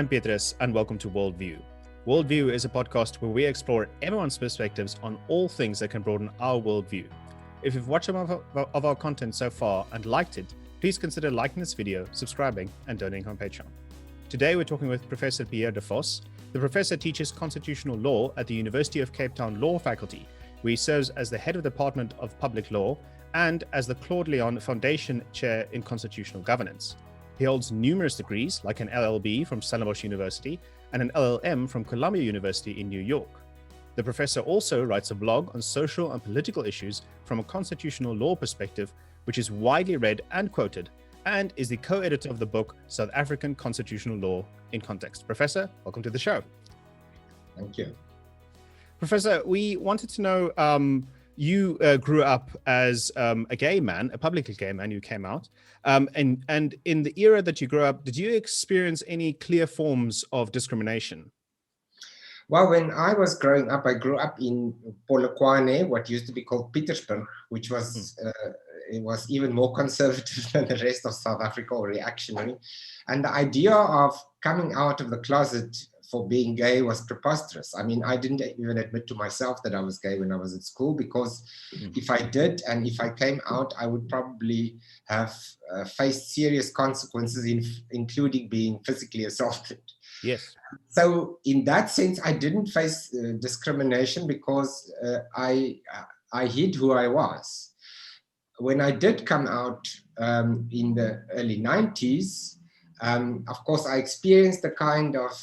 I'm Petrus, and welcome to WorldView. WorldView is a podcast where we explore everyone's perspectives on all things that can broaden our worldview. If you've watched some of our content so far and liked it, please consider liking this video, subscribing, and donating on Patreon. Today we're talking with Professor Pierre De Vos. The professor teaches constitutional law at the University of Cape Town Law Faculty, where he serves as the head of the Department of Public Law and as the Claude Leon Foundation Chair in Constitutional Governance. He holds numerous degrees, like an LLB from Stellenbosch University and an LLM from Colombia University in New York. The professor also writes a blog on social and political issues from a constitutional law perspective, which is widely read and quoted, and is the co-editor of the book South African Constitutional Law in Context. Professor, welcome to the show. Thank you. Professor, we wanted to know, you grew up as a gay man, a publicly gay man. You came out. And in the era that you grew up, did you experience any clear forms of discrimination? Well, when I was growing up, I grew up in Polokwane, what used to be called Pietersburg, which was it was even more conservative than the rest of South Africa, or reactionary. And the idea of coming out of the closet for being gay was preposterous. I mean, I didn't even admit to myself that I was gay when I was at school, because if I did, and if I came out, I would probably have faced serious consequences, including being physically assaulted. Yes. So in that sense, I didn't face discrimination because I hid who I was. When I did come out in the early 90s, of course, I experienced the kind of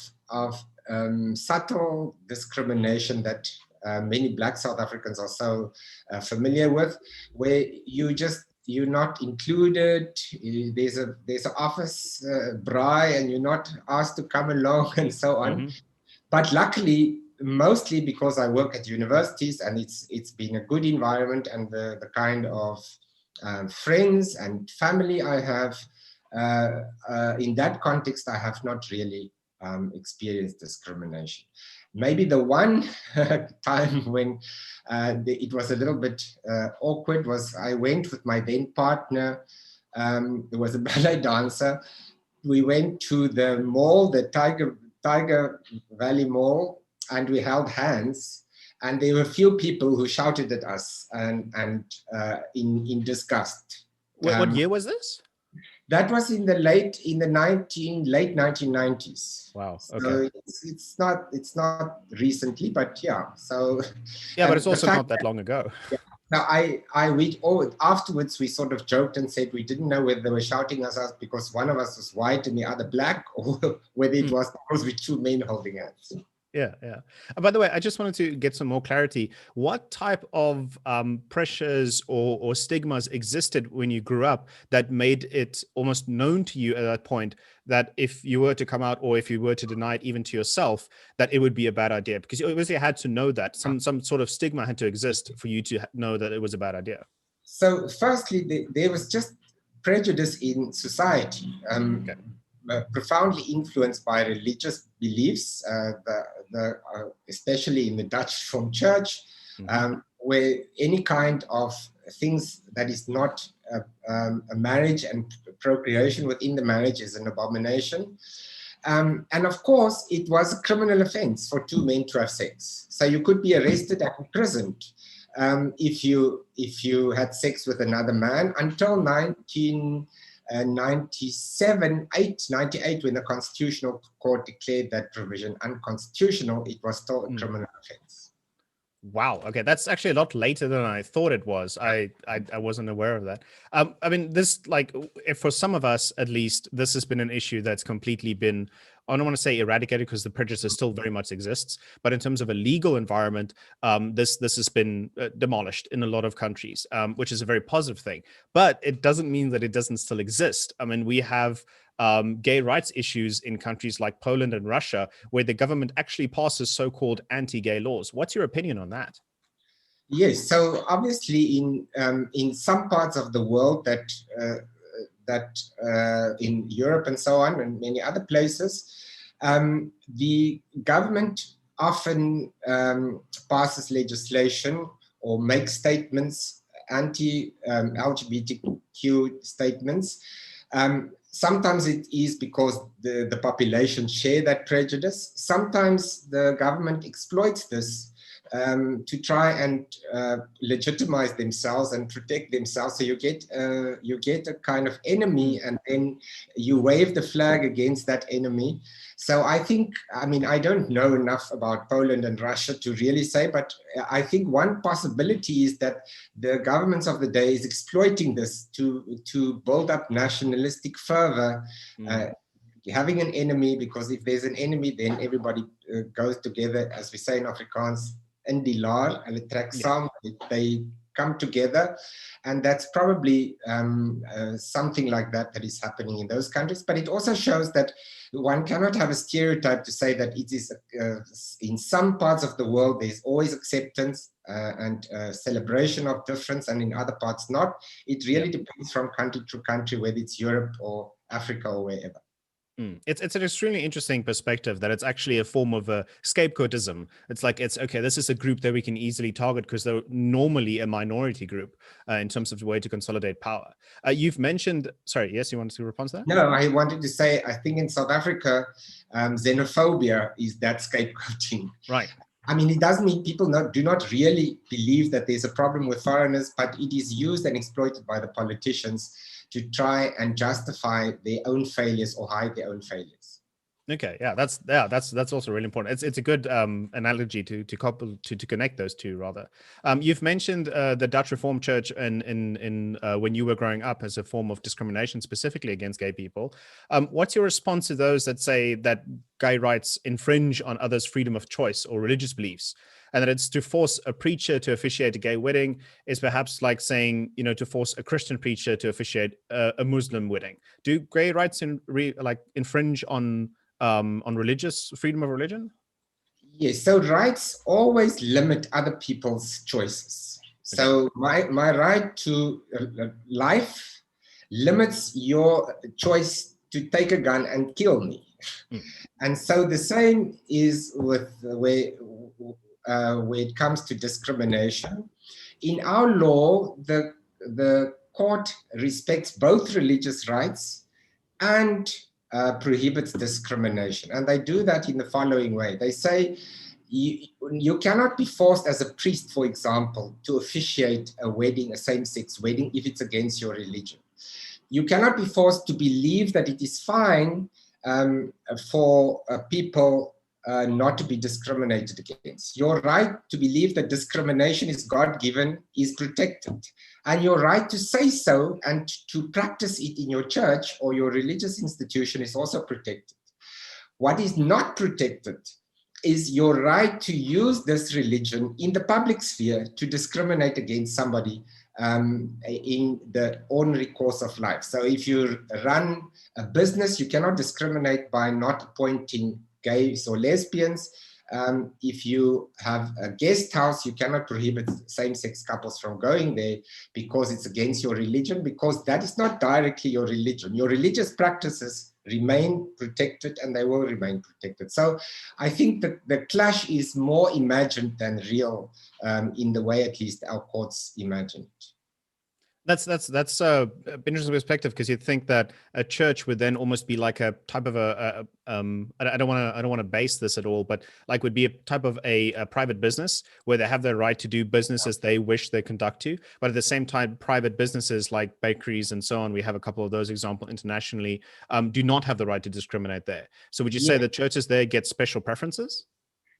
subtle discrimination that many Black South Africans are so familiar with, where you're not included. There's an office braai, and you're not asked to come along, and so on. Mm-hmm. But luckily, mostly because I work at universities, and it's been a good environment, and the kind of friends and family I have, in that context, I have not really experienced discrimination. Maybe the one time when it was a little bit awkward was I went with my then partner, who was a ballet dancer. We went to the mall, the Tiger Valley Mall, and we held hands. And there were a few people who shouted at us and in disgust. What year was this? That was in the late 1990s. Wow. Okay. So it's not recently, but yeah. So yeah, but it's also not that long ago. Yeah. Now afterwards we sort of joked and said we didn't know whether they were shouting at us because one of us was white and the other black, or whether it was because we two men holding hands. Yeah. By the way, I just wanted to get some more clarity. What type of pressures or stigmas existed when you grew up that made it almost known to you at that point that if you were to come out, or if you were to deny it even to yourself, that it would be a bad idea? Because you obviously had to know that some sort of stigma had to exist for you to know that it was a bad idea. So firstly, there was just prejudice in society. Profoundly influenced by religious beliefs, especially in the Dutch Reformed Church, where any kind of things that is not a marriage and procreation within the marriage is an abomination. And of course, it was a criminal offense for two men to have sex. So you could be arrested and imprisoned if you had sex with another man until 98, when the Constitutional Court declared that provision unconstitutional. It was still a criminal offense. Wow. Okay, that's actually a lot later than I thought it was. I wasn't aware of that. I mean, this, like, if for some of us at least, this has been an issue that's completely been, I don't want to say eradicated because the prejudice still very much exists, but in terms of a legal environment, this has been demolished in a lot of countries, which is a very positive thing. But it doesn't mean that it doesn't still exist. I mean, we have gay rights issues in countries like Poland and Russia, where the government actually passes so-called anti-gay laws. What's your opinion on that? Yes, so obviously in some parts of the world that in Europe and so on, and many other places, the government often passes legislation or makes statements, anti-LGBTQ statements. Sometimes it is because the population share that prejudice. Sometimes the government exploits this to try and legitimize themselves and protect themselves. So you get a kind of enemy, and then you wave the flag against that enemy. So I think, I mean, I don't know enough about Poland and Russia to really say, but I think one possibility is that the governments of the day is exploiting this to build up nationalistic fervor, having an enemy, because if there's an enemy, then everybody goes together, as we say in Afrikaans, in die laar, hulle trek saam, they come together, and that's probably something like that is happening in those countries. But it also shows that one cannot have a stereotype to say that it is in some parts of the world there's always acceptance and celebration of difference, and in other parts not. It really depends from country to country, whether it's Europe or Africa or wherever. It's an extremely interesting perspective that it's actually a form of scapegoatism. It's like, it's okay, this is a group that we can easily target because they're normally a minority group in terms of the way to consolidate power. You've mentioned, sorry, yes, you wanted to respond to that? No, I wanted to say, I think in South Africa, xenophobia is that scapegoating. Right. I mean, it doesn't mean people do not really believe that there's a problem with foreigners, but it is used and exploited by the politicians to try and justify their own failures or hide their own failures. Okay, that's also really important. It's a good analogy to couple to connect those two rather. You've mentioned the Dutch Reformed Church in when you were growing up as a form of discrimination specifically against gay people. What's your response to those that say that gay rights infringe on others' freedom of choice or religious beliefs, and that it's to force a preacher to officiate a gay wedding is perhaps like saying, you know, to force a Christian preacher to officiate a Muslim wedding? Do gay rights infringe on religious freedom of religion? Yes, so rights always limit other people's choices. Okay. So my right to life limits your choice to take a gun and kill me. And so the same is with where it comes to discrimination. In our law, the court respects both religious rights and prohibits discrimination. And they do that in the following way. They say you cannot be forced as a priest, for example, to officiate a wedding, a same-sex wedding, if it's against your religion. You cannot be forced to believe that it is fine for people not to be discriminated against. Your right to believe that discrimination is God-given is protected. And your right to say so and to practice it in your church or your religious institution is also protected. What is not protected is your right to use this religion in the public sphere to discriminate against somebody in the ordinary course of life. So if you run a business, you cannot discriminate by not appointing gays or lesbians. If you have a guest house, you cannot prohibit same-sex couples from going there because it's against your religion, because that is not directly your religion. Your religious practices remain protected and they will remain protected. So I think that the clash is more imagined than real in the way at least our courts imagine it. That's an interesting perspective, because you'd think that a church would then almost be like a type of I don't want to base this at all, but like would be a type of a private business where they have the right to do business as they wish they conduct to, but at the same time, private businesses like bakeries and so on, we have a couple of those examples internationally, do not have the right to discriminate there. So would you say that churches there get special preferences?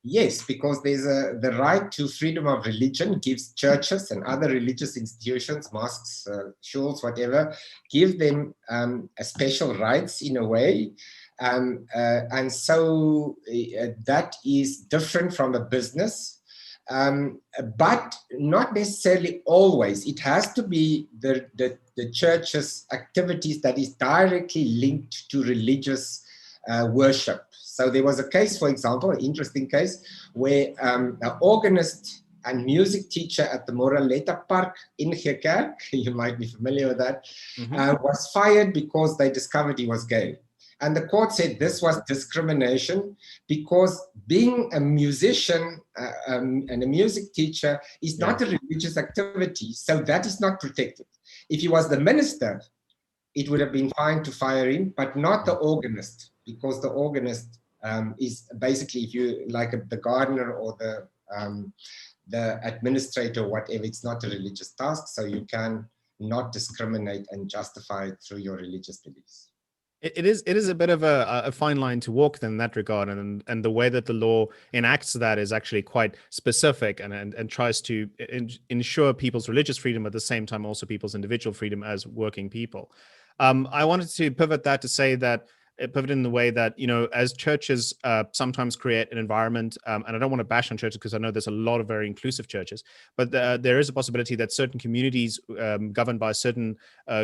Yes, because there's the right to freedom of religion gives churches and other religious institutions, mosques, shuls, whatever, give them special rights in a way. And so that is different from a business, but not necessarily always. It has to be the church's activities that is directly linked to religious worship. So there was a case, for example, an interesting case, where an organist and music teacher at the Moraletta Park in Gekerk, you might be familiar with that, was fired because they discovered he was gay. And the court said this was discrimination because being a musician and a music teacher is not a religious activity, so that is not protected. If he was the minister, it would have been fine to fire him, but not the organist. because the organist is basically, if you like the gardener or the administrator, whatever, it's not a religious task, so you can not discriminate and justify it through your religious beliefs. It is a bit of a fine line to walk in that regard, and the way that the law enacts that is actually quite specific and tries to ensure people's religious freedom at the same time also people's individual freedom as working people. I wanted to pivot that to say that pivot in the way that, you know, as churches sometimes create an environment, and I don't want to bash on churches because I know there's a lot of very inclusive churches, but there is a possibility that certain communities governed by certain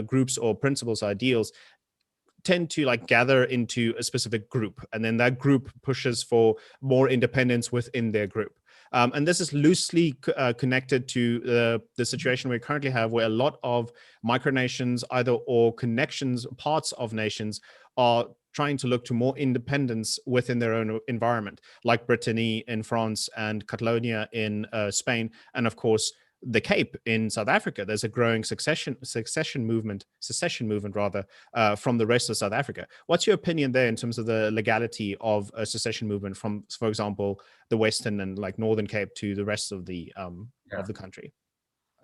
groups or principles, ideals, tend to like gather into a specific group, and then that group pushes for more independence within their group. And this is loosely connected to the situation we currently have, where a lot of micronations, either or connections, parts of nations, are trying to look to more independence within their own environment, like Brittany in France and Catalonia in Spain, and of course the Cape in South Africa. There's a growing secession movement rather, from the rest of South Africa. What's your opinion there in terms of the legality of a secession movement from, for example, the Western and like Northern Cape to the rest of the country?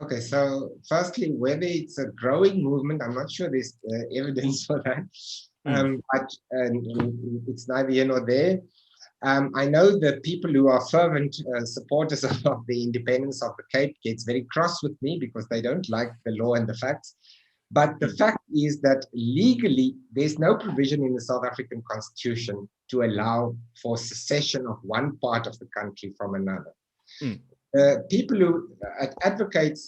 Okay, so firstly, whether it's a growing movement, I'm not sure there's evidence for that, but it's neither here nor there. I know the people who are fervent supporters of the independence of the Cape gets very cross with me because they don't like the law and the facts. But the fact is that legally, there's no provision in the South African Constitution to allow for secession of one part of the country from another. People who advocate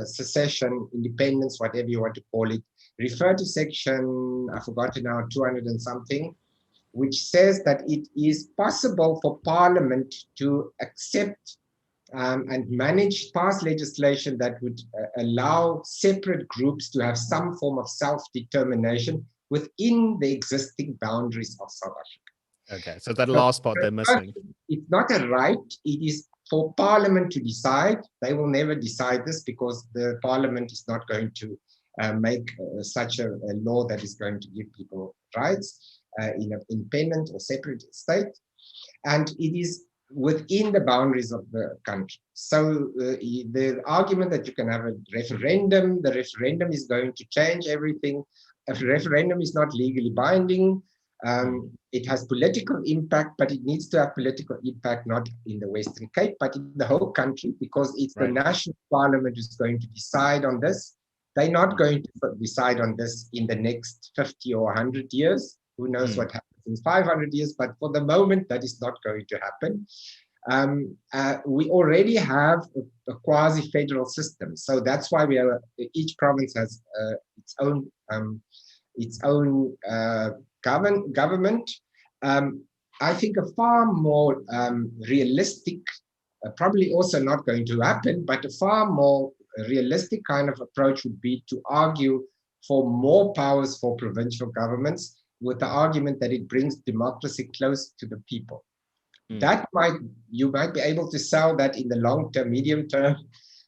secession, independence, whatever you want to call it, refer to section, I forgot now, 200 and something, which says that it is possible for Parliament to accept and pass legislation that would allow separate groups to have some form of self-determination within the existing boundaries of South Africa. Okay, so that last part they're missing. It's not a right, it is for Parliament to decide. They will never decide this because the Parliament is not going to make such a law that is going to give people rights in an independent or separate state, and it is within the boundaries of the country. So the argument that you can have a referendum, the referendum is going to change everything. A referendum is not legally binding. It has political impact, but it needs to have political impact not in the Western Cape, but in the whole country, because it's the national parliament who's going to decide on this. They're not going to decide on this in the next 50 or 100 years. Who knows what happens in 500 years, but for the moment, that is not going to happen. We already have a quasi-federal system. So that's why each province has its own government. I think a far more realistic, probably also not going to happen, but a far more realistic kind of approach would be to argue for more powers for provincial governments, with the argument that it brings democracy close to the people. That you might be able to sell that in the long term, medium term,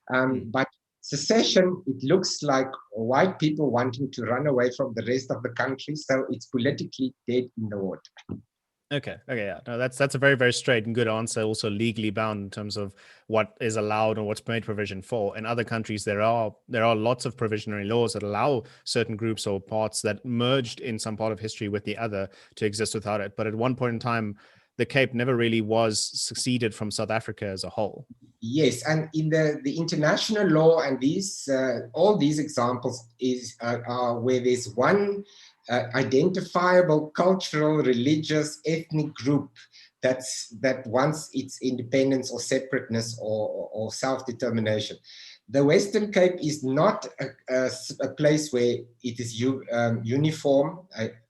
but secession, it looks like white people wanting to run away from the rest of the country, so it's politically dead in the water. Okay, yeah. No, that's a very, very straight and good answer. Also legally bound in terms of what is allowed and what's made provision for. In other countries, there are lots of provisionary laws that allow certain groups or parts that merged in some part of history with the other to exist without it. But at one point in time, the Cape never really was seceded from South Africa as a whole. Yes, and in the international law, and these all these examples are where there's one identifiable cultural, religious, ethnic group that wants its independence or separateness or self-determination. The Western Cape is not a place where it is uniform,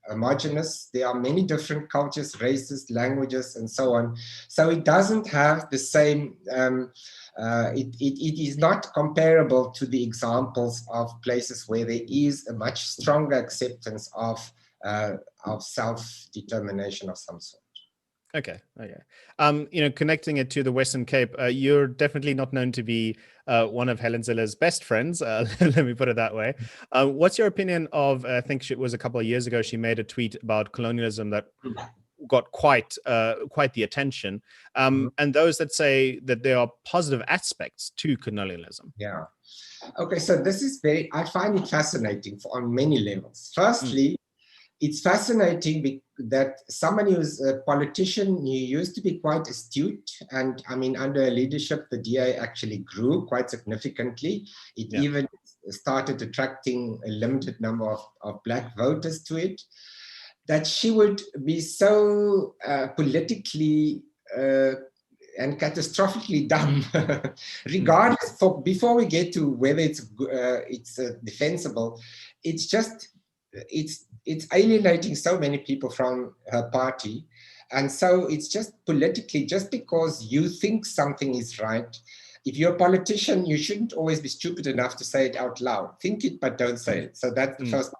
homogeneous. There are many different cultures, races, languages, and so on. So it doesn't have the same, it is not comparable to the examples of places where there is a much stronger acceptance of self-determination of some sort. Okay. Connecting it to the Western Cape, you're definitely not known to be one of Helen Zille's best friends. Let me put it that way. What's your opinion of? I think it was a couple of years ago. She made a tweet about colonialism that got quite the attention, and those that say that there are positive aspects to colonialism. Yeah. Okay, so this is I find it fascinating on many levels. Firstly, it's fascinating that somebody who's a politician, he used to be quite astute. And I mean, under her leadership, the DA actually grew quite significantly. It even started attracting a limited number of Black voters to it. That she would be so politically and catastrophically dumb, regardless. Before we get to whether it's defensible, it's alienating so many people from her party, and so it's just politically. Just because you think something is right, if you're a politician, you shouldn't always be stupid enough to say it out loud. Think it, but don't say it. So that's the first.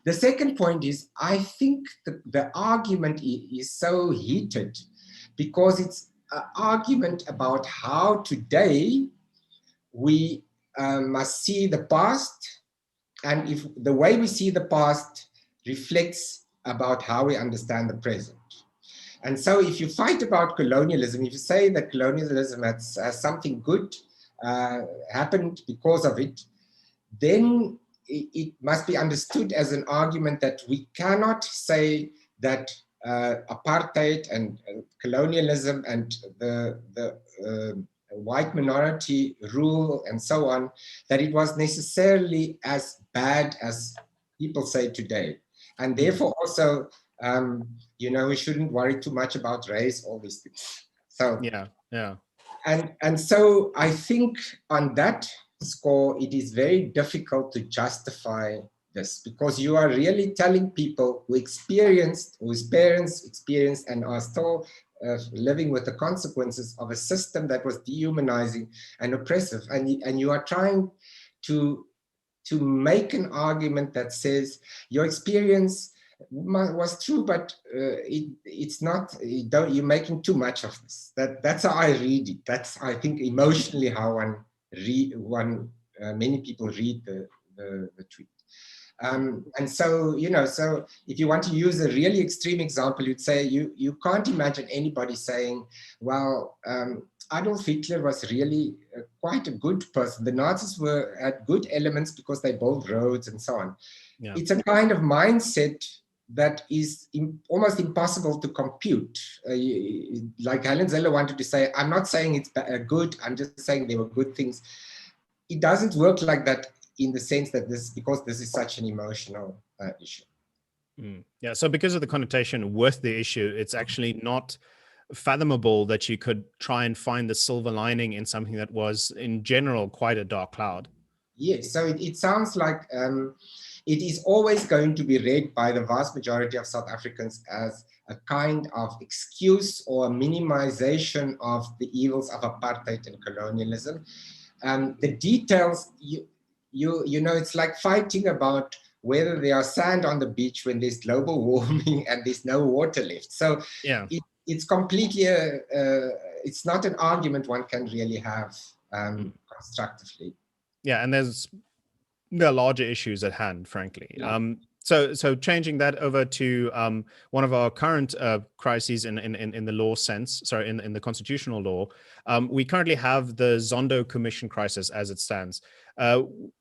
The second point is, I think the argument is so heated because it's an argument about how today we must see the past, and if the way we see the past reflects about how we understand the present. And so if you fight about colonialism, if you say that colonialism has something good happened because of it, then it must be understood as an argument that we cannot say that apartheid and colonialism and the white minority rule and so on, that it was necessarily as bad as people say today. And therefore also, we shouldn't worry too much about race, all these things. So And so I think on that score, it is very difficult to justify this, because you are really telling people whose parents experienced and are still living with the consequences of a system that was dehumanizing and oppressive, and you are trying to make an argument that says your experience was true, but it's not. You're making too much of this. That's how I read it. That's, I think, emotionally how many people read the tweet. And so, so if you want to use a really extreme example, you'd say you can't imagine anybody saying, well, Adolf Hitler was really quite a good person. The Nazis had good elements because they built roads and so on. Yeah. It's a kind of mindset that is almost impossible to compute. Like Helen Zille wanted to say, I'm not saying it's good, I'm just saying there were good things. It doesn't work like that, in the sense that because this is such an emotional issue. Yeah, so because of the connotation with the issue, it's actually not fathomable that you could try and find the silver lining in something that was in general quite a dark cloud. Yes, so it sounds like it is always going to be read by the vast majority of South Africans as a kind of excuse or minimization of the evils of apartheid and colonialism. The details, it's like fighting about whether there are sand on the beach when there's global warming and there's no water left. So yeah. It's completely, it's not an argument one can really have constructively. Yeah, and there are larger issues at hand, frankly. Yeah. So changing that over to one of our current crises in the law sense, in the constitutional law, we currently have the Zondo Commission crisis as it stands.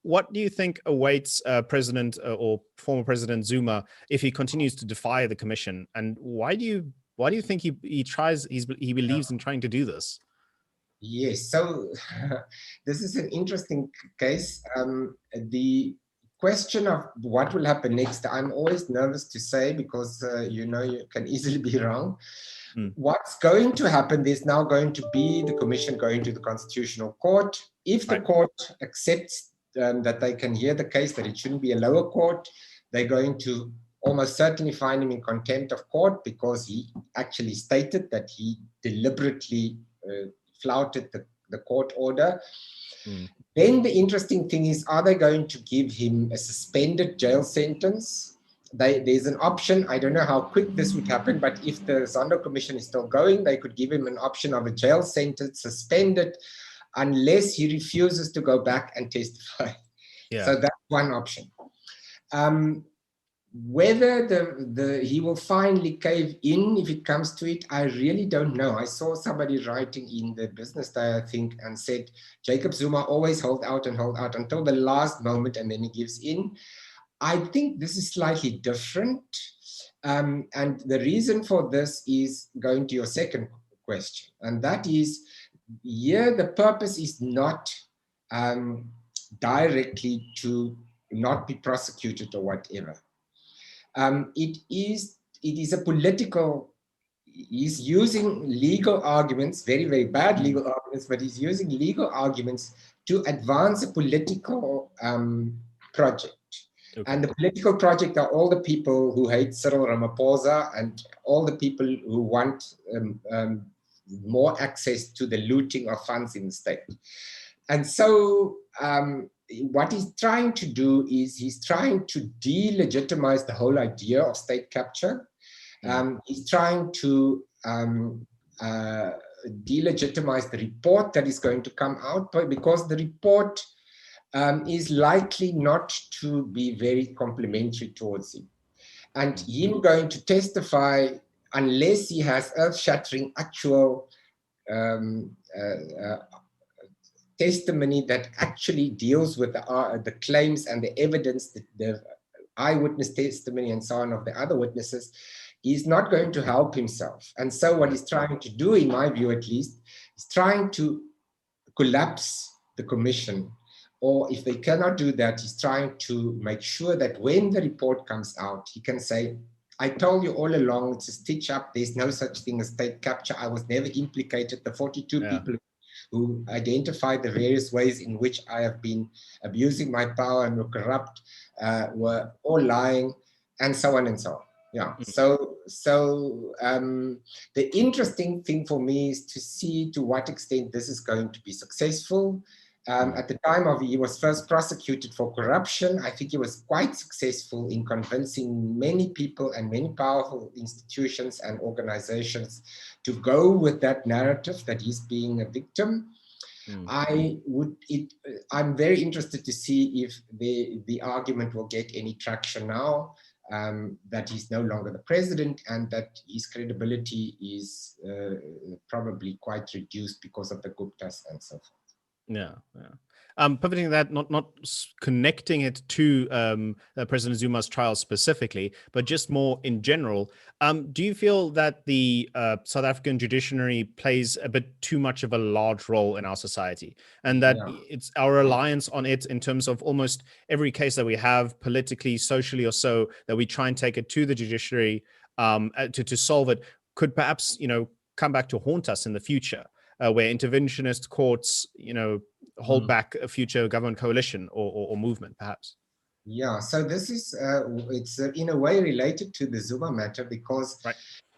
What do you think awaits President or former President Zuma if he continues to defy the commission? And why do you think he believes in trying to do this? Yes, so this is an interesting case. The question of what will happen next, I'm always nervous to say, because you can easily be wrong. What's going to happen, there's now going to be the commission going to the Constitutional Court. If the court accepts that they can hear the case, that it shouldn't be a lower court, they're going to almost certainly find him in contempt of court, because he actually stated that he deliberately flouted the court order. Then the interesting thing is, are they going to give him a suspended jail sentence? there's an option. I don't know how quick this would happen, but if the Zondo Commission is still going, they could give him an option of a jail sentence, suspended, unless he refuses to go back and testify. Yeah. So that's one option. Whether he will finally cave in if it comes to it, I really don't know. I saw somebody writing in the Business Day, I think, and said Jacob Zuma always hold out until the last moment, and then he gives in. I think this is slightly different. And the reason for this is going to your second question, and that is, here the purpose is not directly to not be prosecuted or whatever. It is a political, he's using legal arguments, very, very bad legal arguments, but he's using legal arguments to advance a political project. Okay. And the political project are all the people who hate Cyril Ramaphosa and all the people who want more access to the looting of funds in the state. And so what he's trying to do is he's trying to delegitimize the whole idea of state capture. He's trying to delegitimize the report that is going to come out, because the report is likely not to be very complimentary towards him. And him going to testify, unless he has earth-shattering actual testimony that actually deals with the claims and the evidence, the eyewitness testimony and so on of the other witnesses, he's not going to help himself. And so what he's trying to do, in my view at least, is trying to collapse the commission. Or if they cannot do that, he's trying to make sure that when the report comes out, he can say, I told you all along, it's a stitch up, there's no such thing as state capture, I was never implicated, the 42 people who identified the various ways in which I have been abusing my power and were corrupt, were all lying, and so on and so on. Yeah. So the interesting thing for me is to see to what extent this is going to be successful. At the time he was first prosecuted for corruption, I think he was quite successful in convincing many people and many powerful institutions and organizations to go with that narrative that he's being a victim. I'm very interested to see if the argument will get any traction now, that he's no longer the president and that his credibility is probably quite reduced because of the Guptas and so forth. Yeah. Pivoting that, not connecting it to President Zuma's trial specifically, but just more in general, do you feel that the South African judiciary plays a bit too much of a large role in our society, and that it's our reliance on it in terms of almost every case that we have politically, socially or so, that we try and take it to the judiciary to solve it, could perhaps, come back to haunt us in the future? Where interventionist courts, hold back a future government coalition or movement, perhaps. Yeah, so this is, it's in a way related to the Zuma matter, because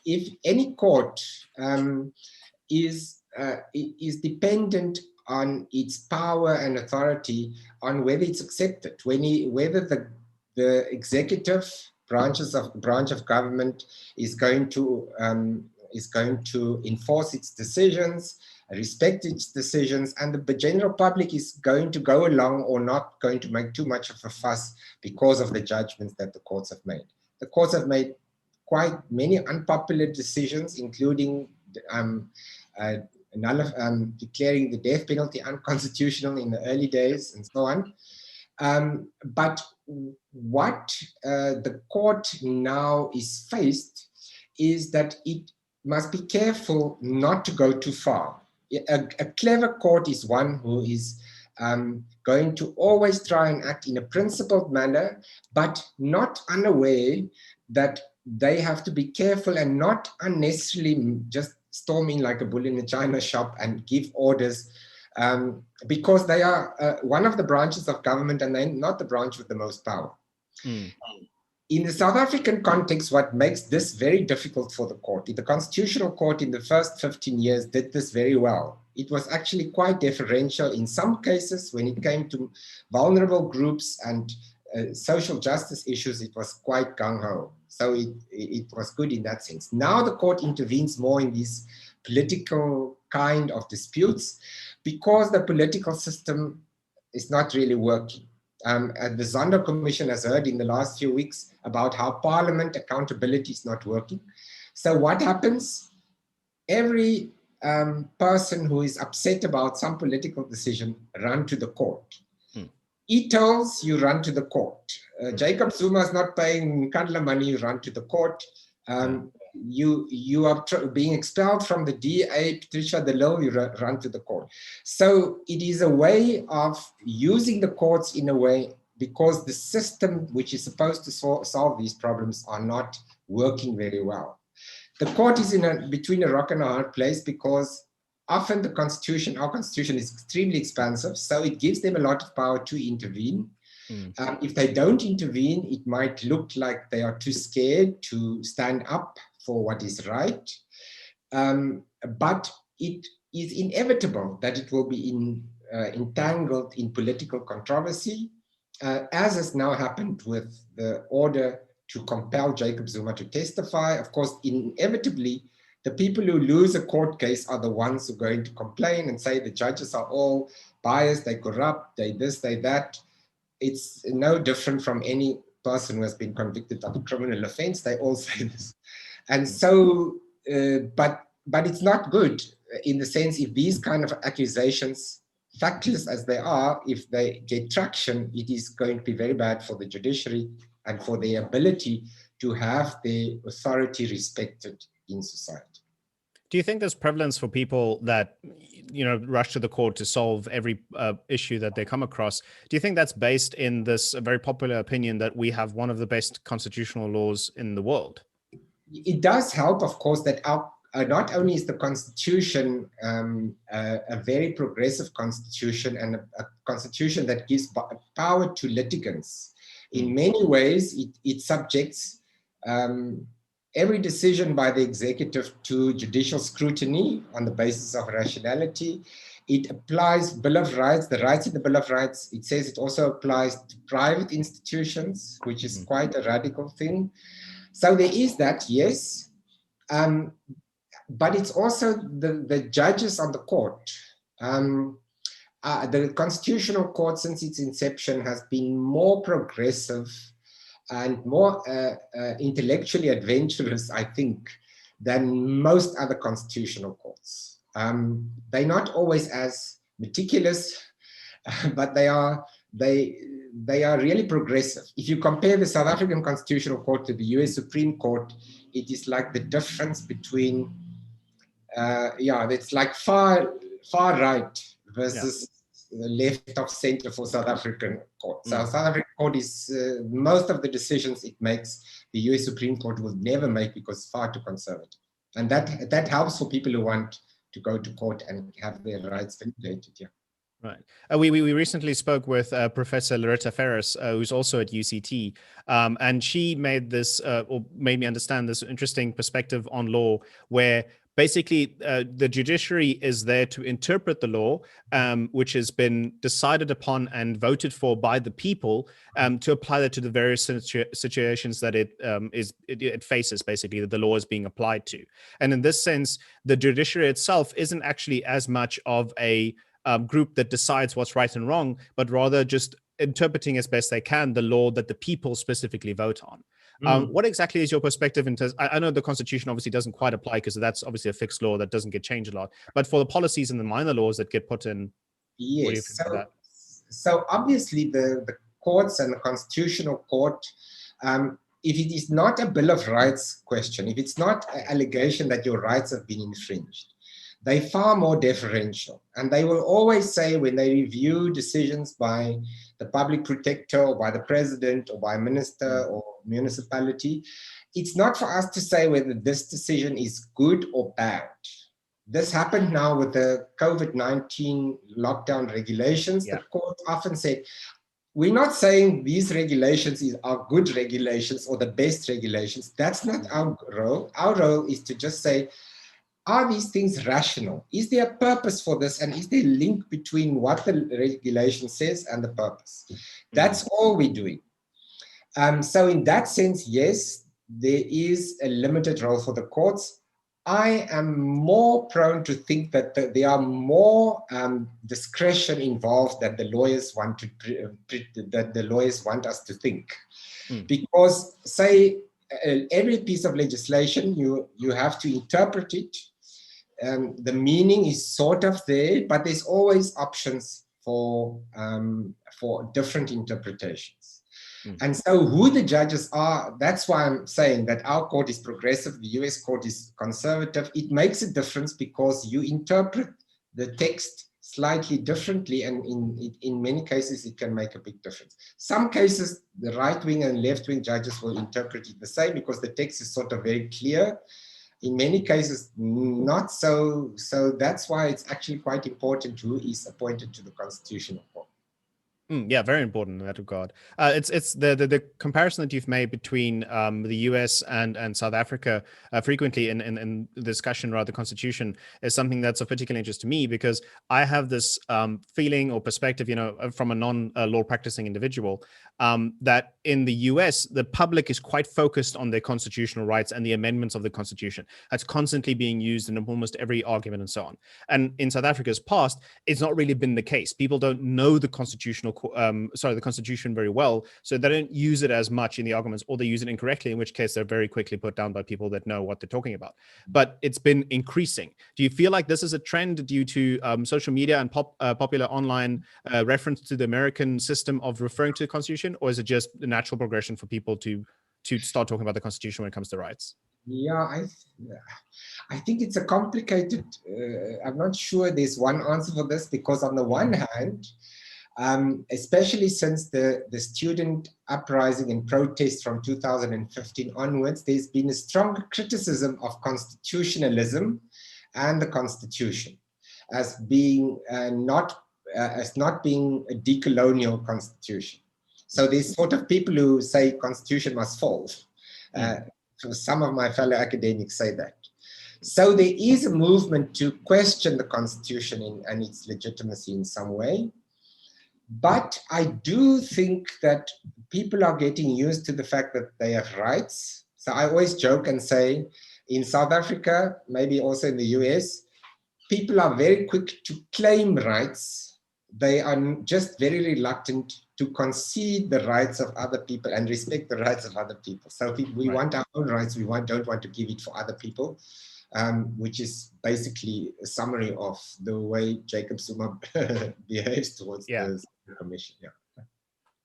if any court is dependent on its power and authority on whether it's accepted, whether the executive branch of government is going to enforce its decisions, respect its decisions, and the general public is going to go along or not going to make too much of a fuss because of the judgments that the courts have made. The courts have made quite many unpopular decisions, including declaring the death penalty unconstitutional in the early days and so on. But what the court now is faced is that it must be careful not to go too far. A clever court is one who is going to always try and act in a principled manner, but not unaware that they have to be careful and not unnecessarily just storm in like a bull in a china shop and give orders, because they are one of the branches of government and they're not the branch with the most power. In the South African context, what makes this very difficult for the court, the Constitutional Court in the first 15 years did this very well. It was actually quite deferential in some cases when it came to vulnerable groups and social justice issues, it was quite gung-ho. So it was good in that sense. Now the court intervenes more in these political kind of disputes because the political system is not really working. The Zondo Commission has heard in the last few weeks about how parliament accountability is not working. So what happens? Every person who is upset about some political decision run to the court. E-tolls, you run to the court. Jacob Zuma is not paying Kandla money, you run to the court. You are being expelled from the DA, Patricia De Lille, you run to the court. So it is a way of using the courts in a way because the system which is supposed to solve these problems are not working very well. The court is between a rock and a hard place because often our constitution is extremely expansive, so it gives them a lot of power to intervene. If they don't intervene, it might look like they are too scared to stand up for what is right. But it is inevitable that it will be entangled in political controversy, as has now happened with the order to compel Jacob Zuma to testify. Of course, inevitably, the people who lose a court case are the ones who are going to complain and say the judges are all biased, they corrupt, they this, they that. It's no different from any person who has been convicted of a criminal offense. They all say this. And so, but it's not good in the sense if these kind of accusations, factless as they are, if they get traction, it is going to be very bad for the judiciary and for their ability to have their authority respected in society. Do you think there's prevalence for people that, rush to the court to solve every issue that they come across? Do you think that's based in this very popular opinion that we have one of the best constitutional laws in the world? It does help, of course, that not only is the Constitution a very progressive constitution and a constitution that gives power to litigants. In many ways, it subjects every decision by the executive to judicial scrutiny on the basis of rationality. It applies Bill of Rights, the rights in the Bill of Rights. It says it also applies to private institutions, which is quite a radical thing. So there is that, yes. But it's also the judges on the court. The Constitutional Court, since its inception, has been more progressive and more intellectually adventurous, I think, than most other constitutional courts. They're not always as meticulous, but they are really progressive. If you compare the South African Constitutional Court to the US Supreme Court, it is like the difference between, it's like far right versus the left of center for South African court. So South African court is, most of the decisions it makes, the US Supreme Court will never make because it's far too conservative. And that helps for people who want to go to court and have their rights vindicated. Yeah. Right. We recently spoke with Professor Loretta Ferris, who's also at UCT, and she made this, or made me understand this interesting perspective on law, where basically the judiciary is there to interpret the law, which has been decided upon and voted for by the people, to apply that to the various situations that it faces, basically, that the law is being applied to. And in this sense, the judiciary itself isn't actually as much of a group that decides what's right and wrong, but rather just interpreting as best they can the law that the people specifically vote on. What exactly is your perspective in terms? I know the Constitution obviously doesn't quite apply because that's obviously a fixed law that doesn't get changed a lot. But for the policies and the minor laws that get put in, yes. What do you think about that? So obviously the courts and the Constitutional Court, if it is not a Bill of Rights question, if it's not an allegation that your rights have been infringed, they're far more deferential. And they will always say when they review decisions by the public protector or by the president or by a minister or municipality, it's not for us to say whether this decision is good or bad. This happened now with the COVID-19 lockdown regulations. The court often said, we're not saying these regulations are good regulations or the best regulations. That's not our role. Our role is to just say, are these things rational? Is there a purpose for this? And is there a link between what the regulation says and the purpose? That's all we're doing. So in that sense, yes, there is a limited role for the courts. I am more prone to think that there are more discretion involved that the lawyers want to that the lawyers want us to think, because say every piece of legislation you have to interpret it. The meaning is sort of there, but there's always options for different interpretations. And so who the judges are, that's why I'm saying that our court is progressive, the US court is conservative. It makes a difference because you interpret the text slightly differently, and in many cases it can make a big difference. Some cases, the right-wing and left-wing judges will interpret it the same because the text is sort of very clear. In many cases, not so. So that's why it's actually quite important who is appointed to the Constitutional Court. Yeah, very important in that regard. It's the comparison that you've made between the US and South Africa frequently in the discussion around the Constitution is something that's of particular interest to me, because I have this feeling or perspective, from a non-law practicing individual, that in the US, the public is quite focused on their constitutional rights and the amendments of the Constitution. That's constantly being used in almost every argument and so on. And in South Africa's past, it's not really been the case. People don't know the the Constitution very well, so they don't use it as much in the arguments, or they use it incorrectly, in which case they're very quickly put down by people that know what they're talking about. But it's been increasing. Do you feel like this is a trend due to social media and popular online reference to the American system of referring to the Constitution, or is it just the natural progression for people to start talking about the Constitution when it comes to rights? Yeah, I think it's a complicated, I'm not sure there's one answer for this, because on the one hand, especially since the student uprising and protest from 2015 onwards, there's been a strong criticism of constitutionalism and the Constitution as being not being a decolonial constitution. So there's sort of people who say Constitution must fall. Some of my fellow academics say that. So there is a movement to question the Constitution and its legitimacy in some way. But I do think that people are getting used to the fact that they have rights. So I always joke and say, in South Africa, maybe also in the US, people are very quick to claim rights. They are just very reluctant to concede the rights of other people and respect the rights of other people. So we want our own rights, we don't want to give it for other people. Which is basically a summary of the way Jacob Zuma behaves towards the commission.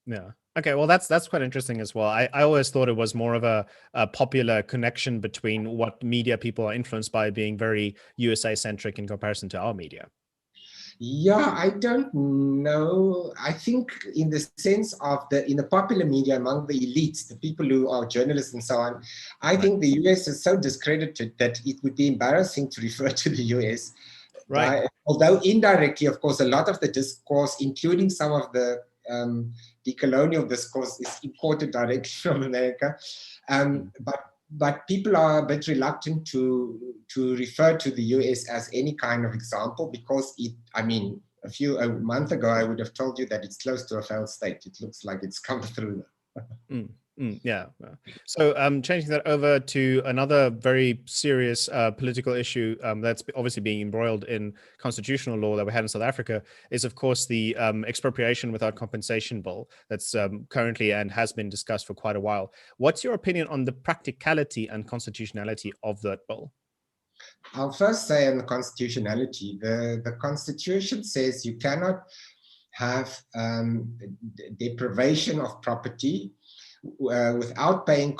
Yeah. Okay. Well, that's quite interesting as well. I always thought it was more of a popular connection between what media people are influenced by being very USA centric in comparison to our media. Yeah, I don't know. I think in the sense of in the popular media among the elites, the people who are journalists and so on, I think the US is so discredited that it would be embarrassing to refer to the US. Right. Although indirectly, of course, a lot of the discourse, including some of the decolonial discourse, is imported directly from America. But people are a bit reluctant to refer to the US as any kind of example, because a month ago, I would have told you that it's close to a failed state. It looks like it's come through. Yeah. So changing that over to another very serious political issue that's obviously being embroiled in constitutional law that we had in South Africa is, of course, the expropriation without compensation bill that's currently and has been discussed for quite a while. What's your opinion on the practicality and constitutionality of that bill? I'll first say on the constitutionality, the Constitution says you cannot have deprivation of property without paying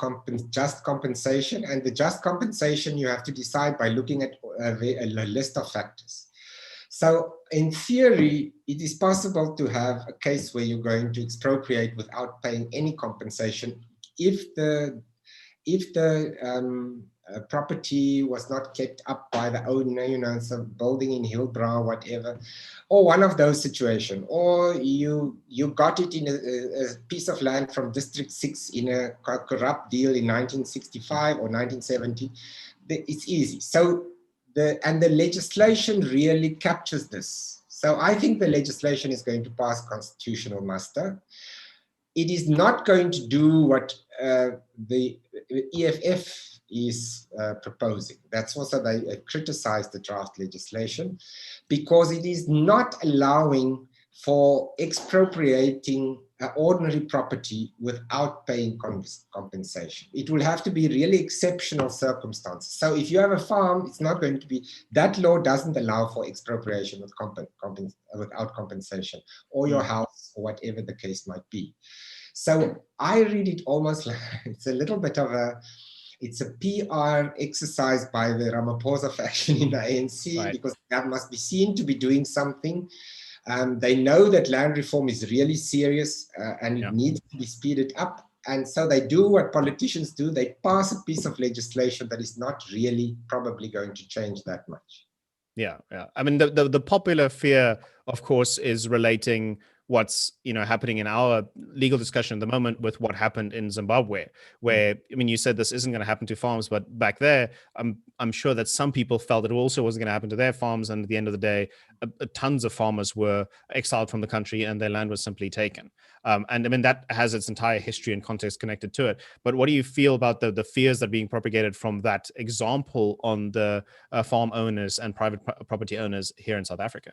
just compensation, and the just compensation you have to decide by looking at a list of factors. So in theory, it is possible to have a case where you're going to expropriate without paying any compensation if the property was not kept up by the owner, some building in Hillbrow, whatever, or one of those situations, or you got it in a piece of land from District 6 in a corrupt deal in 1965 or 1970. It's easy. So the legislation really captures this. So I think the legislation is going to pass constitutional muster. it is not going to do what the EFF is proposing. That's also they criticized the draft legislation because it is not allowing for expropriating ordinary property without paying compensation. It will have to be really exceptional circumstances. So if you have a farm, it's not going to be, that law doesn't allow for expropriation without compensation, or your house, or whatever the case might be. So I read it almost like it's a little bit of it's a PR exercise by the Ramaphosa faction in the ANC, because that must be seen to be doing something. They know that land reform is really serious and it needs to be speeded up. And so they do what politicians do. They pass a piece of legislation that is not really probably going to change that much. Yeah. I mean, the popular fear, of course, is relating what's happening in our legal discussion at the moment with what happened in Zimbabwe, where I mean, you said this isn't going to happen to farms, but back there, I'm sure that some people felt it also wasn't going to happen to their farms, and at the end of the day, tons of farmers were exiled from the country and their land was simply taken. And I mean, that has its entire history and context connected to it. But what do you feel about the fears that are being propagated from that example on the farm owners and private property owners here in South Africa?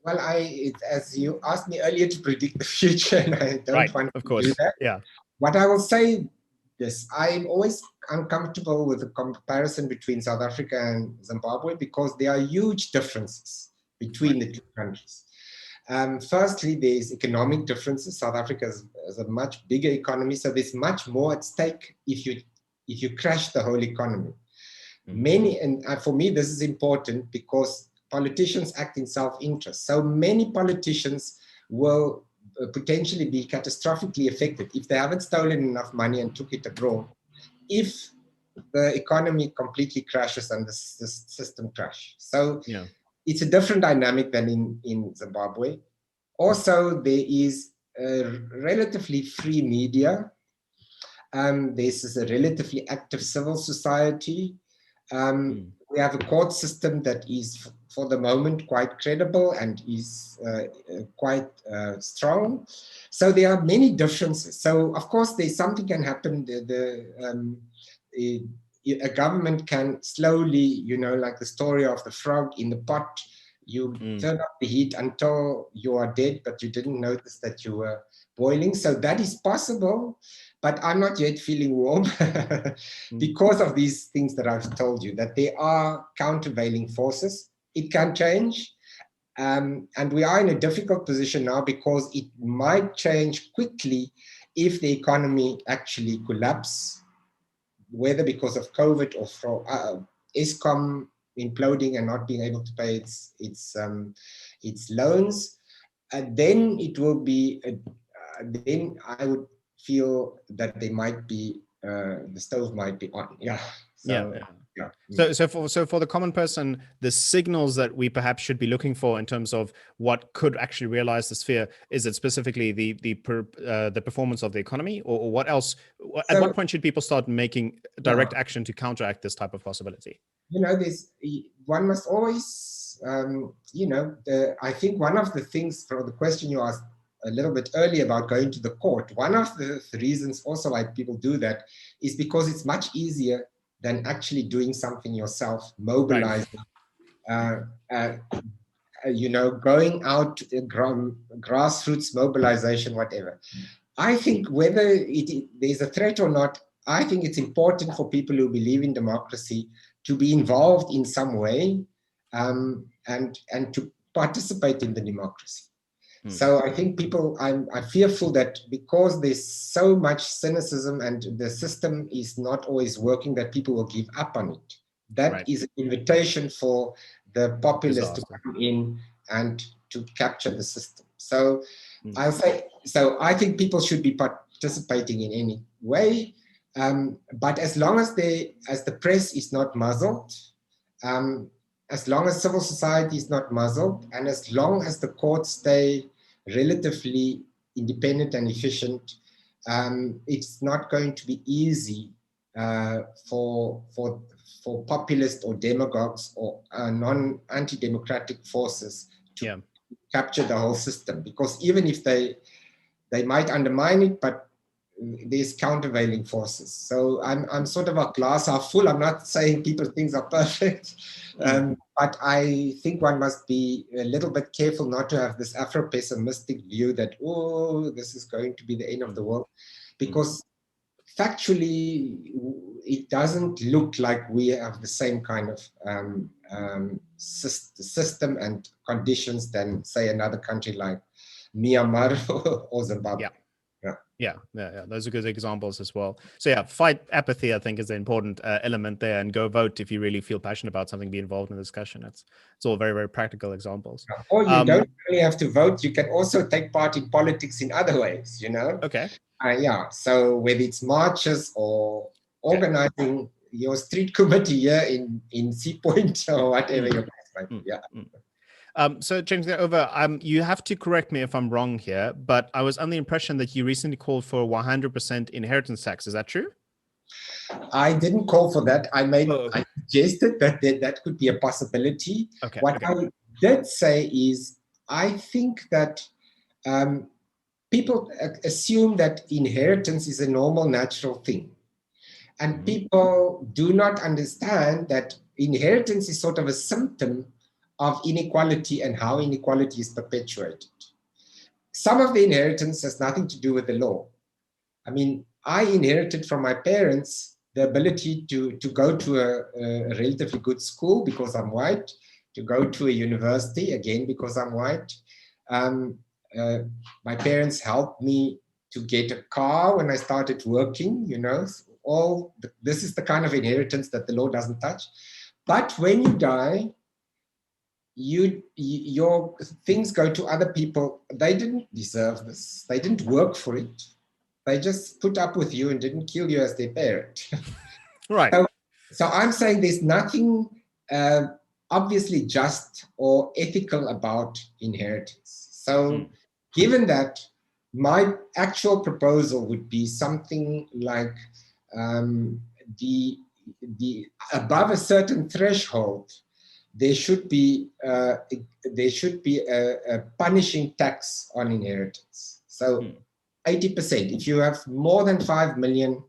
Well, as you asked me earlier to predict the future, and I don't want to do that. Yeah. What I will say is I'm always uncomfortable with the comparison between South Africa and Zimbabwe because there are huge differences between the two countries. Firstly, there's economic differences. South Africa is a much bigger economy, so there's much more at stake if you crash the whole economy. And for me, this is important because politicians act in self-interest. So many politicians will potentially be catastrophically affected if they haven't stolen enough money and took it abroad, if the economy completely crashes and the system crashes. So it's a different dynamic than in Zimbabwe. Also, there is a relatively free media. There's a relatively active civil society. We have a court system that is, for the moment, quite credible and is quite strong. So there are many differences. So, of course, there's something can happen. A government can slowly, like the story of the frog in the pot, you turn up the heat until you are dead, but you didn't notice that you were boiling. So that is possible. But I'm not yet feeling warm because of these things that I've told you, that there are countervailing forces. It can change. And we are in a difficult position now because it might change quickly if the economy actually collapses, whether because of COVID or from Eskom imploding and not being able to pay its loans. And then it will be, then I would feel that they might be the stove might be on. So for the common person, the signals that we perhaps should be looking for in terms of what could actually realize this fear, is it specifically the performance of the economy, or what else? At what point should people start making direct action to counteract this type of possibility? One must always, I think one of the things for the question you asked a little bit earlier about going to the court, one of the reasons also why people do that is because it's much easier than actually doing something yourself, mobilizing, going out, grassroots mobilization, whatever. I think whether there's a threat or not, I think it's important for people who believe in democracy to be involved in some way and to participate in the democracy. So I think I'm fearful that because there's so much cynicism and the system is not always working, that people will give up on it. That is an invitation for the populace to come in and to capture the system. So I'll say, I think people should be participating in any way, but as long as the press is not muzzled, as long as civil society is not muzzled, and as long as the courts stay relatively independent and efficient, it's not going to be easy for populist or demagogues or anti-democratic forces to capture the whole system. Because even if they they might undermine it, but there's countervailing forces. So I'm sort of a glass half full. I'm not saying people things are perfect, but I think one must be a little bit careful not to have this Afro-pessimistic view that, oh, this is going to be the end of the world, because factually, it doesn't look like we have the same kind of system and conditions than, say, another country like Myanmar or Zimbabwe. Yeah. Those are good examples as well. So yeah, fight apathy, I think, is the important element there, and go vote if you really feel passionate about something, be involved in the discussion. It's all very, very practical examples. Or you don't really have to vote. You can also take part in politics in other ways, you know? Okay. So whether it's marches or organizing your street committee here in Sea Point or whatever your place might be. So changing that over, you have to correct me if I'm wrong here, but I was under the impression that you recently called for 100% inheritance tax. Is that true? I didn't call for that. I suggested that could be a possibility. I did say is, I think that people assume that inheritance is a normal, natural thing. And people do not understand that inheritance is sort of a symptom of inequality and how inequality is perpetuated. Some of the inheritance has nothing to do with the law. I mean, I inherited from my parents the ability to go to a relatively good school because I'm white, to go to a university, again, because I'm white. My parents helped me to get a car when I started working, you know. This is the kind of inheritance that the law doesn't touch. But when you die, your things go to other people. They didn't deserve this. They didn't work for it. They just put up with you and didn't kill you as their parent. Right. So I'm saying there's nothing obviously just or ethical about inheritance. So given that, my actual proposal would be something like the above a certain threshold, there should be a punishing tax on inheritance. So 80%. If you have more than 5 million,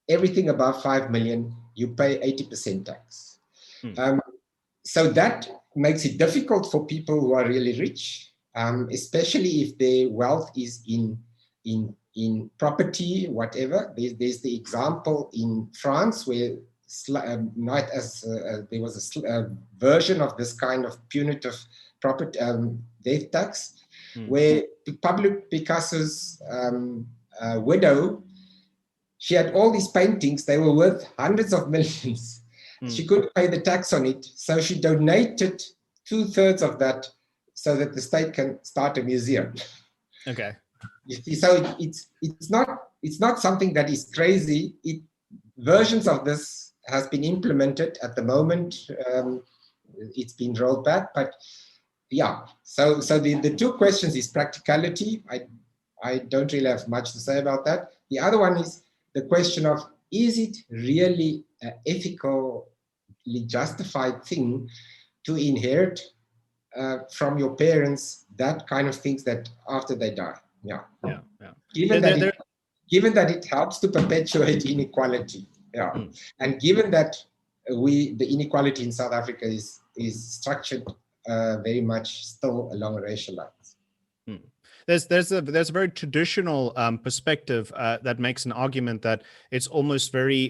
everything above 5 million, you pay 80% tax. So that makes it difficult for people who are really rich, especially if their wealth is in property, whatever. There's the example in France where there was a version of this kind of punitive property death tax, where Pablo Picasso's widow, she had all these paintings, they were worth hundreds of millions. She couldn't pay the tax on it, so she donated 2/3 of that so that the state can start a museum. Okay. You see, so it's not something that is crazy. Versions of this has been implemented at the moment. It's been rolled back, but yeah. So the two questions is practicality. I don't really have much to say about that. The other one is the question of, is it really an ethically justified thing to inherit from your parents that kind of things that after they die? Yeah. Given that it helps to perpetuate inequality, and given that the inequality in South Africa is structured very much still along racial lines. There's a very traditional perspective that makes an argument that it's almost very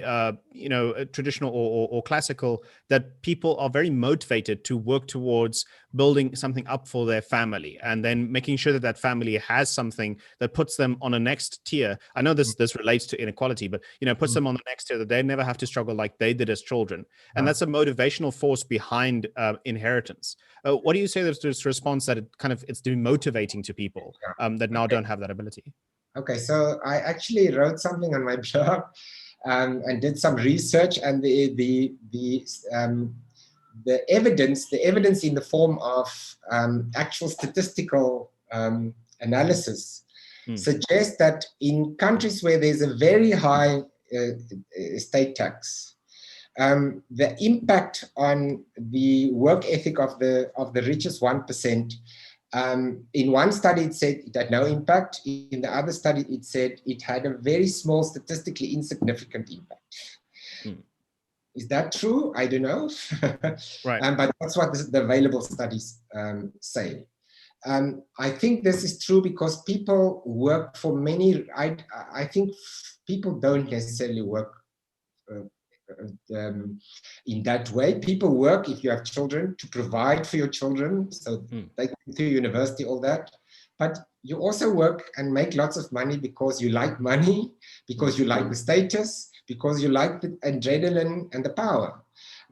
traditional or classical, that people are very motivated to work towards building something up for their family and then making sure that family has something that puts them on a next tier. I know this relates to inequality, but puts them on the next tier, that they never have to struggle like they did as children. And that's a motivational force behind inheritance. What do you say to this response that it's demotivating to people that now don't have that ability? Okay, so I actually wrote something on my blog and did some research, and the evidence in the form of actual statistical analysis suggests that in countries where there's a very high state tax, the impact on the work ethic of the richest 1% In one study, it said it had no impact. In the other study, it said it had a very small, statistically insignificant impact. Mm. Is that true? I don't know. Right. But that's what the available studies say. I think this is true because people work for many, I think people don't necessarily work in that way. People work, if you have children, to provide for your children, so they go to university, all that. But you also work and make lots of money because you like money, because you like the status, because you like the adrenaline and the power.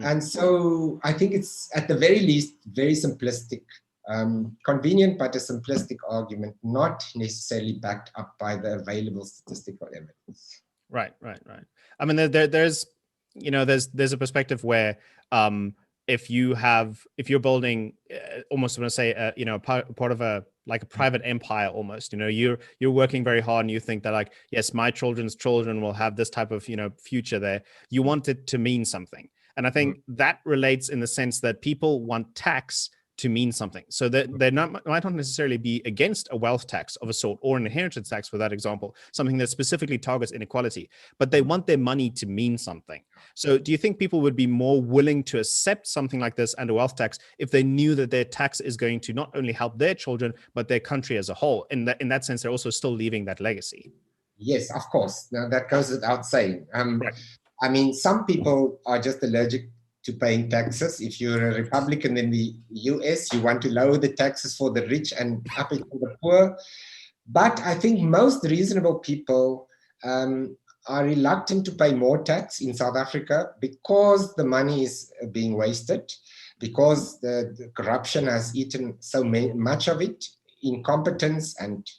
And so I think it's at the very least very simplistic, convenient, but a simplistic argument, not necessarily backed up by the available statistical evidence. Right. I mean, there's a perspective where if you're building almost, I'm going to say, part of a private empire almost, you're working very hard and you think that like, yes, my children's children will have this type of, future there. You want it to mean something. And I think that relates in the sense that people want tax to mean something. So that they might not necessarily be against a wealth tax of a sort or an inheritance tax, for that example, something that specifically targets inequality, but they want their money to mean something. So do you think people would be more willing to accept something like this and a wealth tax if they knew that their tax is going to not only help their children, but their country as a whole? In that sense, they're also still leaving that legacy. Yes, of course. Now, that goes without saying. Right. I mean, some people are just allergic to paying taxes. If you're a Republican in the US, you want to lower the taxes for the rich and up it for the poor. But I think most reasonable people are reluctant to pay more tax in South Africa because the money is being wasted, because the corruption has eaten so much of it, incompetence and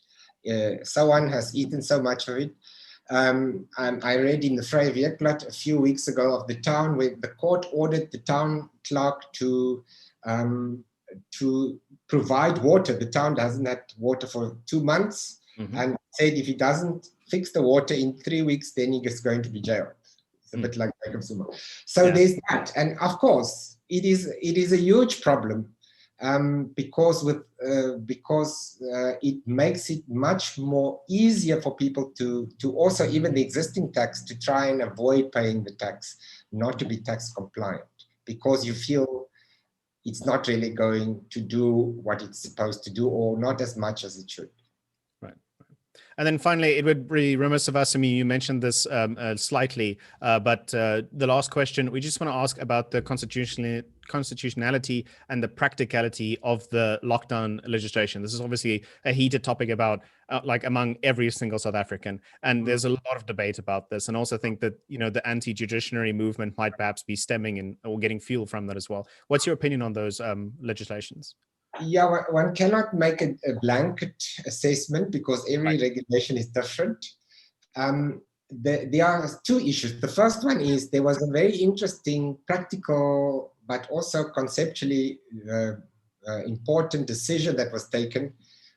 so on has eaten so much of it. I read in the Vrye Weekblad a few weeks ago of the town where the court ordered the town clerk to provide water. The town hasn't had water for 2 months, and said if he doesn't fix the water in 3 weeks, then he is going to be jailed. It's a bit like Zuma. So there's that, and of course it is a huge problem. Because it makes it much more easier for people to also, even the existing tax, to try and avoid paying the tax, not to be tax compliant, because you feel it's not really going to do what it's supposed to do, or not as much as it should. Right. And then finally, it would be remiss of us, I mean, you mentioned this slightly, but the last question, we just want to ask about the constitutionality and the practicality of the lockdown legislation. This is obviously a heated topic about among every single South African. And there's a lot of debate about this. And also think that, the anti-judiciary movement might perhaps be stemming or getting fuel from that as well. What's your opinion on those legislations? Yeah, one cannot make a blanket assessment because every regulation is different. There are two issues. The first one is there was a very interesting practical, but also conceptually important decision that was taken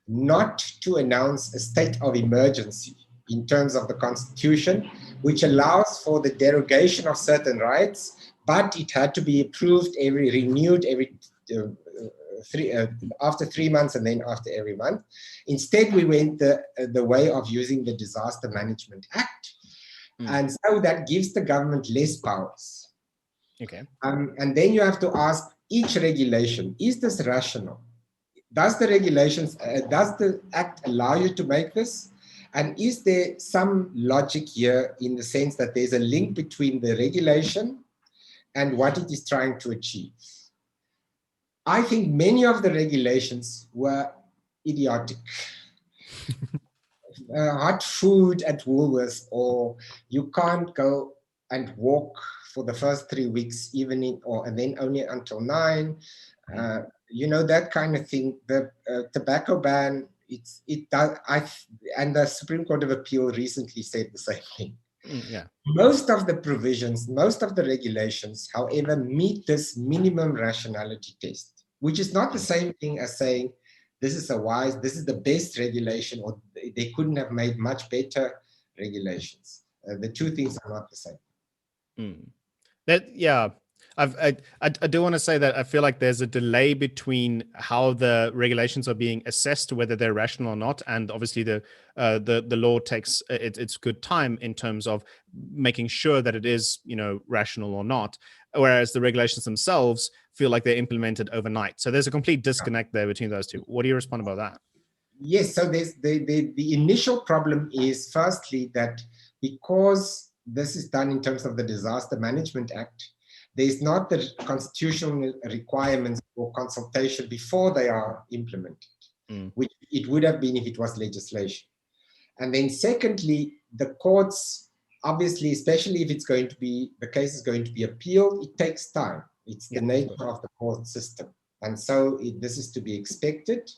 not to announce a state of emergency in terms of the Constitution, which allows for the derogation of certain rights, but it had to be renewed every after 3 months and then after every month. Instead, we went the way of using the Disaster Management Act. And so that gives the government less powers. Okay. And then you have to ask each regulation, is this rational? Does the act allow you to make this? And is there some logic here in the sense that there's a link between the regulation and what it is trying to achieve? I think many of the regulations were idiotic. Hot food at Woolworths, or you can't go and walk for the first 3 weeks, evening, and then only until 9. That kind of thing. The tobacco ban, and the Supreme Court of Appeal recently said the same thing. Yeah. Most of the provisions, most of the regulations, however, meet this minimum rationality test, which is not the same thing as saying this is the best regulation, or they couldn't have made much better regulations. The two things are not the same. I do want to say that I feel like there's a delay between how the regulations are being assessed, whether they're rational or not, and obviously the law takes its good time in terms of making sure that it is, you know, rational or not, whereas the regulations themselves feel like they're implemented overnight. So there's a complete disconnect there between those two. What do you respond about that? Yes, so there's the initial problem is firstly that because this is done in terms of the Disaster Management Act, there's not the constitutional requirements for consultation before they are implemented, which it would have been if it was legislation. And then secondly, the courts, obviously, especially if it's going to be, the case is going to be appealed, it takes time. It's the nature of the court system. And so this is to be expected.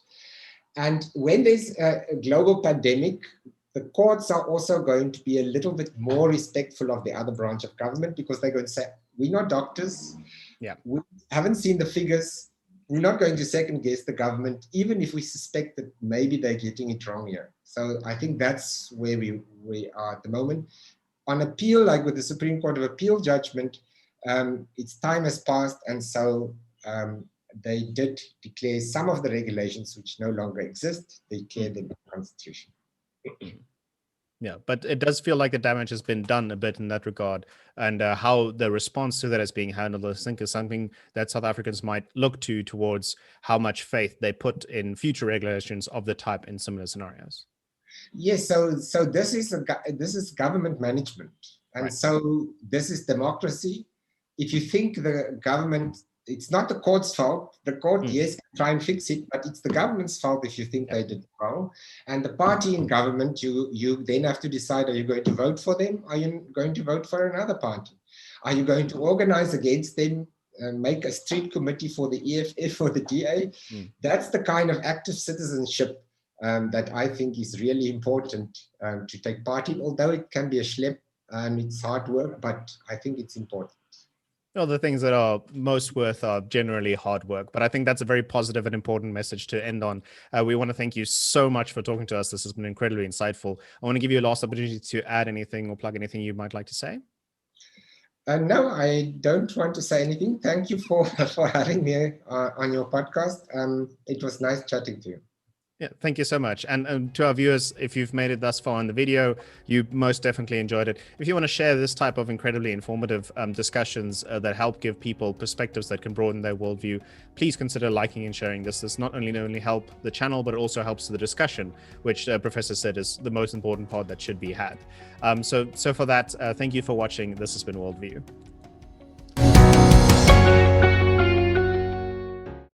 And when there's a global pandemic, the courts are also going to be a little bit more respectful of the other branch of government, because they're going to say, we're not doctors. We haven't seen the figures. We're not going to second guess the government, even if we suspect that maybe they're getting it wrong here. So I think that's where we are at the moment. On appeal, like with the Supreme Court of Appeal judgment, its time has passed, and so they did declare some of the regulations which no longer exist. They declared them unconstitutional. Yeah, but it does feel like the damage has been done a bit in that regard, and how the response to that is being handled, I think, is something that South Africans might look to towards how much faith they put in future regulations of the type in similar scenarios. Yes, so this is government management, and so this is democracy. If you think the government, it's not the court's fault. The court, yes, can try and fix it, but it's the government's fault if you think they did wrong. And the party in government, you then have to decide, are you going to vote for them? Are you going to vote for another party? Are you going to organize against them and make a street committee for the EFF or the DA? That's the kind of active citizenship that I think is really important to take part in, although it can be a schlep and it's hard work, but I think it's important. Well, the things that are most worth are generally hard work, but I think that's a very positive and important message to end on. We want to thank you so much for talking to us. This has been incredibly insightful. I want to give you a last opportunity to add anything or plug anything you might like to say. No, I don't want to say anything. Thank you for having me on your podcast. It was nice chatting to you. Yeah, thank you so much. And to our viewers, if you've made it thus far in the video, you most definitely enjoyed it. If you want to share this type of incredibly informative discussions that help give people perspectives that can broaden their worldview, please consider liking and sharing this. This not only help the channel, but it also helps the discussion, which Professor said is the most important part that should be had. So for that, thank you for watching. This has been WorldView.